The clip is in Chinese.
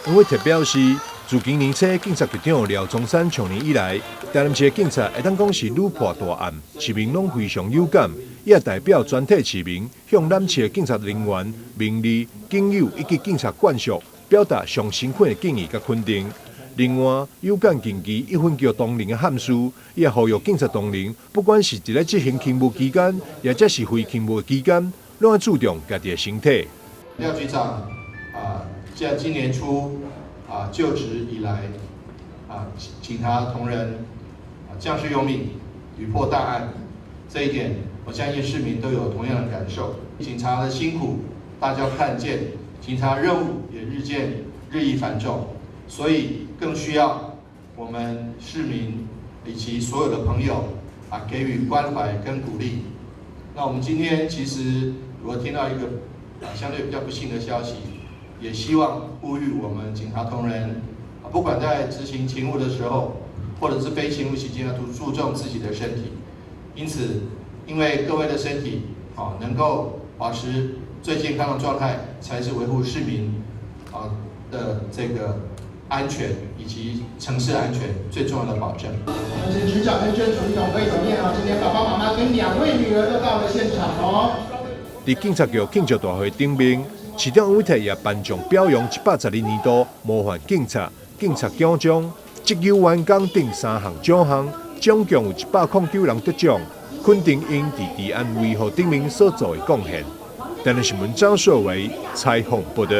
因为特表示，自今年初警察局长廖宗山上任以来，台南市警察会当讲是屡破大案，市民拢非常有感，也代表全体市民向南市警察人员名利、敬友以及警察惯属表达上深刻的敬意甲肯定。另外，有感近期1分叫同仁的憾事，也呼吁警察同仁，不管是伫咧执行勤务期间，也或是非勤务期间，拢要注重家己的身体。廖局长在今年初就职以来警察同仁将士用命，屡破大案，这一点我相信市民都有同样的感受。警察的辛苦大家看见，警察任务也日益繁重，所以更需要我们市民以及所有的朋友给予关怀跟鼓励。那我们今天其实如果听到一个相对比较不幸的消息，也希望呼吁我们警察同仁不管在执行勤务的时候，或者是非勤务期间，要注重自己的身体。因此，因为各位的身体能够保持最健康的状态，才是维护市民的这个安全以及城市安全最重要的保证。我们请局长跟眷属一同挥手念好，今天爸爸妈妈跟2位女儿都到了现场哦。伫警察局庆祝大会顶面，市长王伟泰也颁奖表扬112年度模范警察、警察奖章、职业员工等3项奖项，总共有109人得奖，肯定因伫治安维护顶面所做的贡献。台南新闻张硕维采访报道。